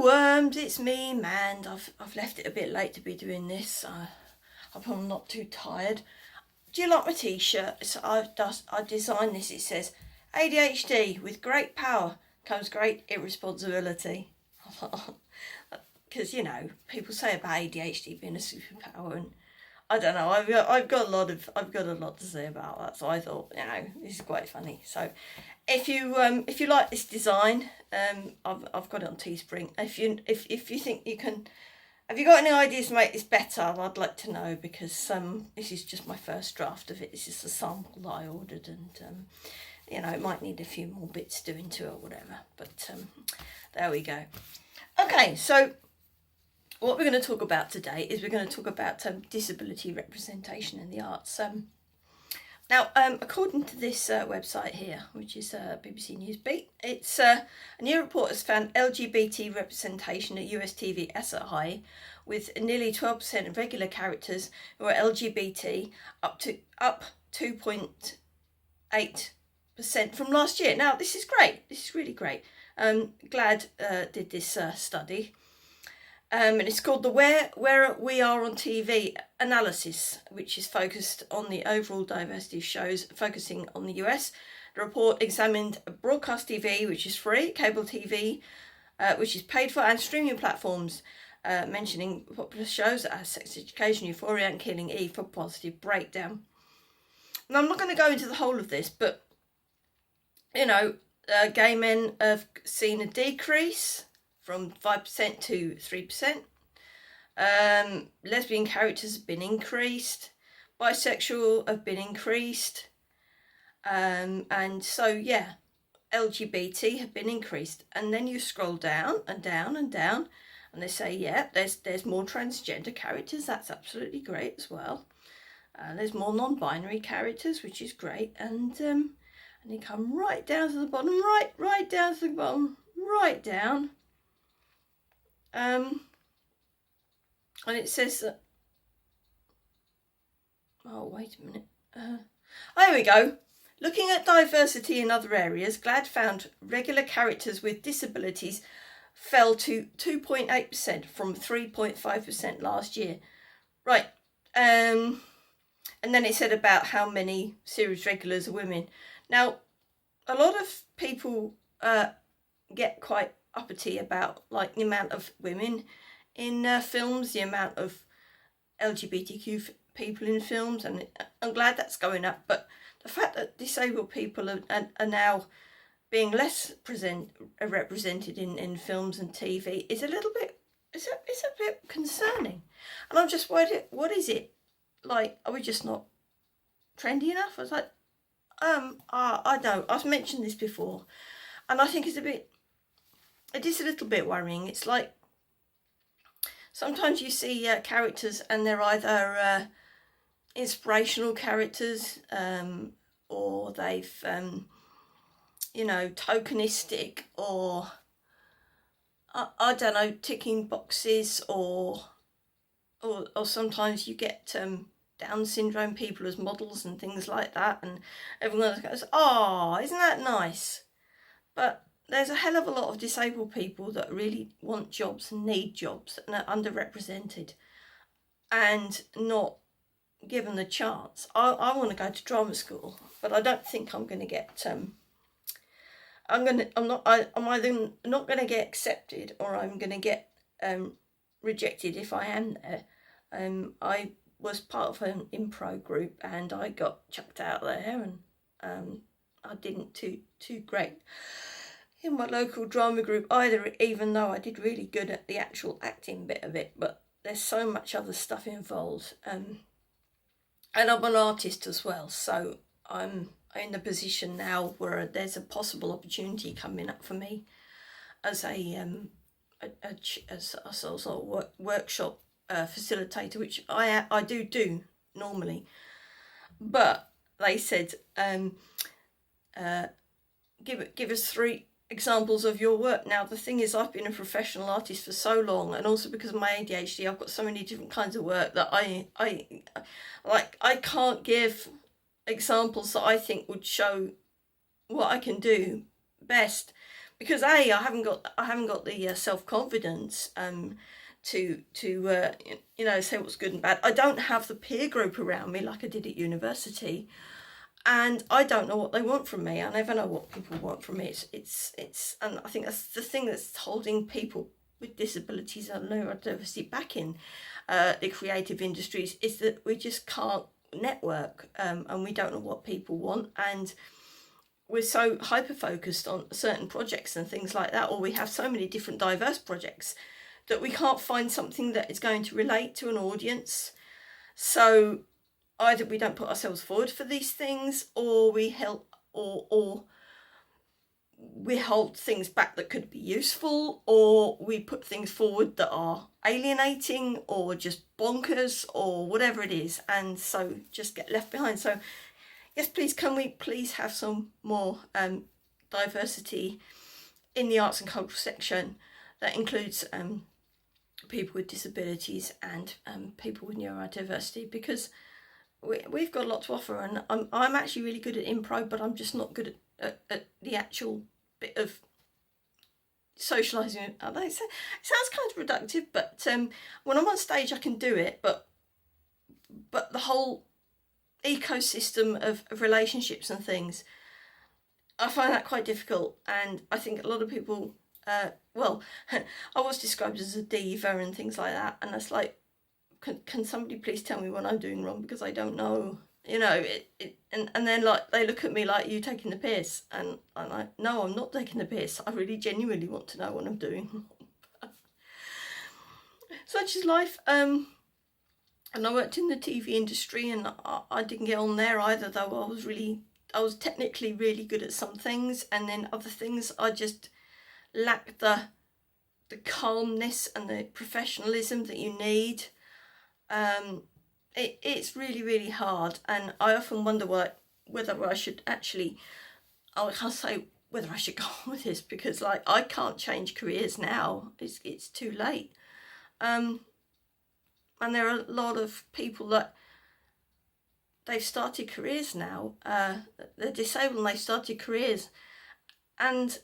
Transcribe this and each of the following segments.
worms, it's me, Mand. I've left it a bit late to be doing this. I hope I'm not too tired. Do you like my t-shirt? So I designed this. It says, ADHD, with great power comes great irresponsibility. Because, you know, people say about ADHD being a superpower, and I don't know, I've got a lot to say about that, so I thought, you know, this is quite funny. So if you like this design, I've got it on Teespring. If you think you can, have you got any ideas to make this better? I'd like to know, because this is just my first draft of it. This is the sample that I ordered, and you know, it might need a few more bits doing to it or whatever, but there we go. Okay, so what we're going to talk about today is we're going to talk about disability representation in the arts. Now, according to this website here, which is BBC Newsbeat, it's a new report has found LGBT representation at US TV as a high, with nearly 12% of regular characters who are LGBT, up 2.8% from last year. Now, this is great. This is really great. GLAAD did this study. And it's called the Where We Are on TV analysis, which is focused on the overall diversity of shows, focusing on the US. The report examined broadcast TV, which is free, cable TV, which is paid for, and streaming platforms, mentioning popular shows as Sex Education, Euphoria, and Killing Eve for positive breakdown. Now, I'm not going to go into the whole of this, but, you know, gay men have seen a decrease from 5% to 3%. Lesbian characters have been increased. Bisexual have been increased. And so, yeah, LGBT have been increased. And then you scroll down and down and down, and they say, yeah, there's more transgender characters. That's absolutely great as well. There's more non-binary characters, which is great. And they come right down to the bottom, right down to the bottom, right down. And it says that, oh, wait a minute. There we go. Looking at diversity in other areas, GLAAD found regular characters with disabilities fell to 2.8% from 3.5% last year. Right. And then it said about how many series regulars are women. Now, a lot of people get quite uppity about, like, the amount of women in films, the amount of LGBTQ people in films, and I'm glad that's going up. But the fact that disabled people are now being less represented in films and TV is a little bit, it's a bit concerning. And I'm just worried, what is it? Like, are we just not trendy enough? I was like, I know, I've mentioned this before, and I think it is a little bit worrying. It's like, sometimes you see characters and they're either inspirational characters, or they've, you know, tokenistic, or I don't know, ticking boxes, or sometimes you get Down syndrome people as models and things like that, and everyone goes, oh, isn't that nice? But there's a hell of a lot of disabled people that really want jobs and need jobs and are underrepresented and not given the chance. I want to go to drama school, but I don't think I'm going to get I'm either not going to get accepted, or I'm going to get rejected if I am there. I was part of an improv group and I got chucked out there, and I didn't too great in my local drama group either, even though I did really good at the actual acting bit of it. But there's so much other stuff involved, and I'm an artist as well, so I'm in a position now where there's a possible opportunity coming up for me as a sort of workshop facilitator, which I do normally. But they said, give us 3 examples of your work. Now, the thing is, I've been a professional artist for so long, and also because of my ADHD, I've got so many different kinds of work that I can't give examples that I think would show what I can do best. because I haven't got the self-confidence to you know, say what's good and bad. I don't have the peer group around me like I did at university, and I don't know what they want from me. I never know what people want from me. It's and I think that's the thing that's holding people with disabilities and neurodiversity back in the creative industries, is that we just can't network, and we don't know what people want, and we're so hyper focused on certain projects and things like that, or we have so many different diverse projects that we can't find something that is going to relate to an audience. So either we don't put ourselves forward for these things, or we help, or we hold things back that could be useful, or we put things forward that are alienating or just bonkers or whatever it is, and so just get left behind. So yes, please, can we please have some more diversity in the arts and cultural section that includes people with disabilities and people with neurodiversity, because we've got a lot to offer, and I'm actually really good at improv, but I'm just not good at the actual bit of socialising. It sounds kind of reductive, but when I'm on stage I can do it, but the whole ecosystem of relationships and things, I find that quite difficult. And I think a lot of people well, I was described as a diva and things like that, and it's like, can somebody please tell me what I'm doing wrong, because I don't know, you know, and then like they look at me like, you taking the piss, and I'm like, no, I'm not taking the piss, I really genuinely want to know what I'm doing. Such is life. And I worked in the TV industry, and I didn't get on there either, though I was technically really good at some things, and then other things I just lacked the calmness and the professionalism that you need. It's really, really hard, and I often wonder whether I should actually, I can't say whether I should go on with this, because like I can't change careers now, it's too late. And there are a lot of people that they've started careers now, they're disabled and they've started careers, and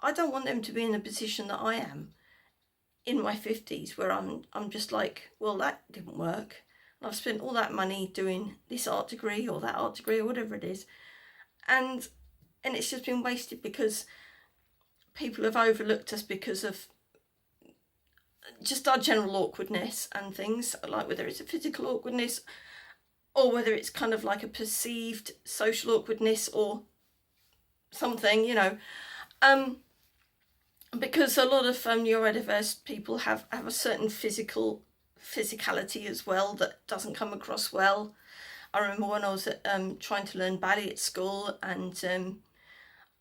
I don't want them to be in the position that I am in my 50s, where I'm just like, well, that didn't work, and I've spent all that money doing this art degree or that art degree or whatever it is, and it's just been wasted because people have overlooked us because of just our general awkwardness and things, like whether it's a physical awkwardness or whether it's kind of like a perceived social awkwardness or something, you know. Because a lot of neurodiverse people have a certain physicality as well that doesn't come across well. I remember when I was trying to learn ballet at school, and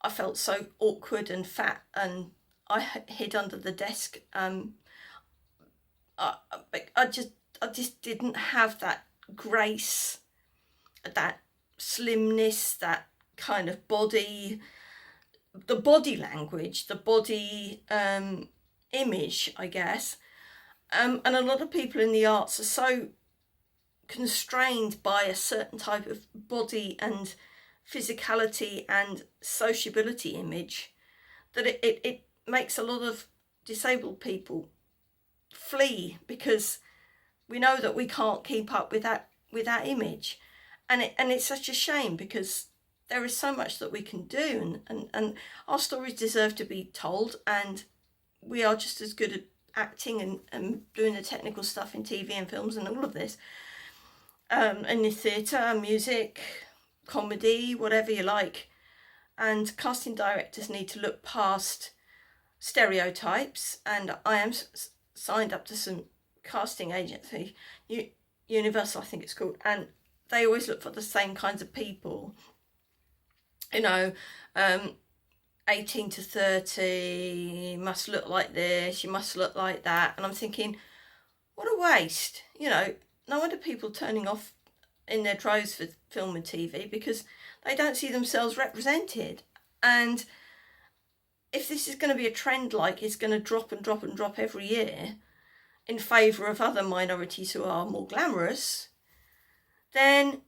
I felt so awkward and fat, and I hid under the desk. I just didn't have that grace, that slimness, that kind of body, the body language, the body image, I guess. And a lot of people in the arts are so constrained by a certain type of body and physicality and sociability image that it makes a lot of disabled people flee, because we know that we can't keep up with that image, and it's such a shame, because there is so much that we can do, and our stories deserve to be told, and we are just as good at acting and doing the technical stuff in TV and films and all of this, in the theatre, music, comedy, whatever you like. And casting directors need to look past stereotypes, and I am signed up to some casting agency, Universal I think it's called, and they always look for the same kinds of people, you know, 18 to 30, must look like this, you must look like that, and I'm thinking, what a waste, you know. No wonder people turning off in their droves for film and TV, because they don't see themselves represented. And if this is going to be a trend, like it's going to drop and drop and drop every year in favour of other minorities who are more glamorous, then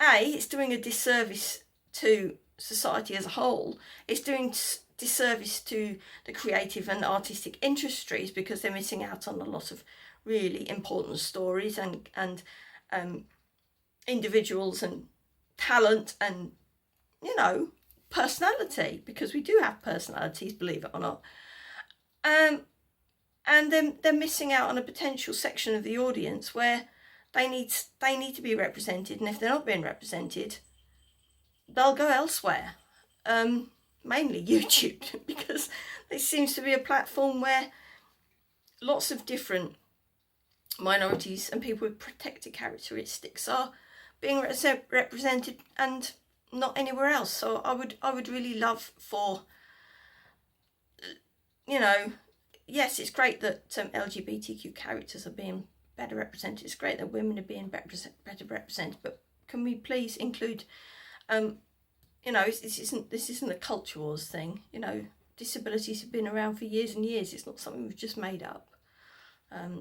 it's doing a disservice to society as a whole. It's doing disservice to the creative and artistic industries, because they're missing out on a lot of really important stories and individuals and talent and, you know, personality, because we do have personalities, believe it or not. And then they're missing out on a potential section of the audience where they need to be represented, and if they're not being represented, they'll go elsewhere. Mainly YouTube, because it seems to be a platform where lots of different minorities and people with protected characteristics are being represented and not anywhere else. So I would really love for, you know, yes, it's great that LGBTQ characters are being better represented. It's great that women are being better represented, but can we please include, you know, this isn't a culture wars thing. You know, disabilities have been around for years and years. It's not something we've just made up.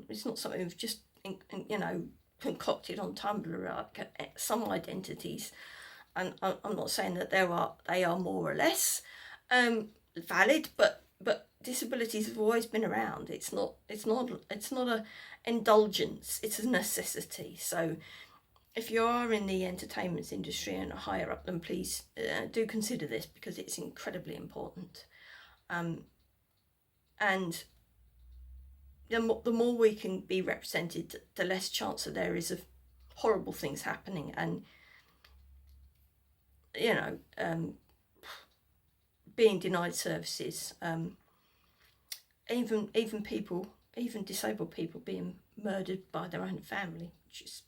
It's not something we've just, you know, concocted on Tumblr. Like some identities, and I'm not saying that they are more or less valid, but disabilities have always been around. It's not a indulgence. It's a necessity. So if you are in the entertainment industry and higher up, then please do consider this, because it's incredibly important. And the more we can be represented, the less chance that there is of horrible things happening, and, you know, being denied services, even disabled people being murdered by their own family, which is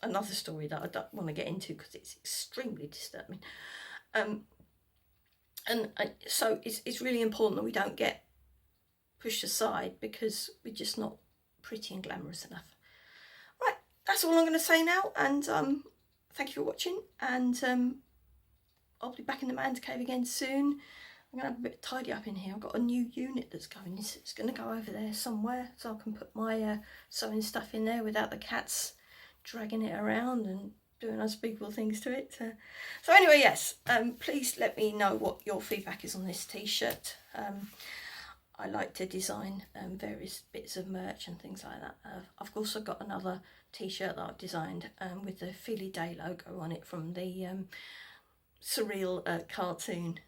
another story that I don't want to get into because it's extremely disturbing. So it's really important that we don't get pushed aside because we're just not pretty and glamorous enough. Right, that's all I'm going to say now, and thank you for watching, and I'll be back in the man's cave again soon. I'm going to have a bit tidy up in here. I've got a new unit that's going. It's going to go over there somewhere, so I can put my sewing stuff in there without the cats dragging it around and doing unspeakable things to it. So anyway, yes, please let me know what your feedback is on this t-shirt. I like to design various bits of merch and things like that. I've also got another t-shirt that I've designed with the Feely Day logo on it from the surreal cartoon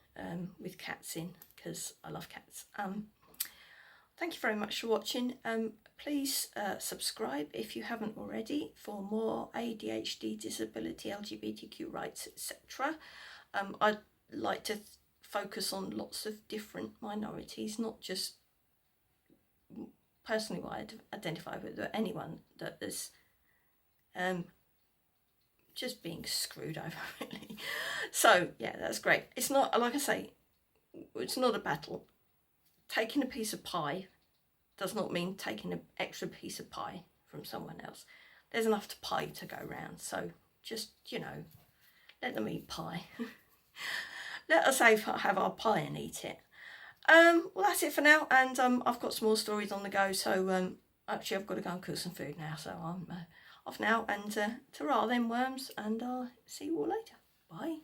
with cats in, because I love cats. Thank you very much for watching. Please subscribe if you haven't already for more ADHD, disability, LGBTQ rights, etc. I'd like to focus on lots of different minorities, not just personally what I identify with, but anyone that is just being screwed over, really. So yeah, that's great. It's not, like I say, it's not a battle. Taking a piece of pie does not mean taking an extra piece of pie from someone else. There's enough pie to go round, so just, you know, let them eat pie. Let us have our pie and eat it. Well, that's it for now, and I've got some more stories on the go, so actually I've got to go and cook some food now, so I'm off now, and ta-ra then, worms, and I'll see you all later. Bye.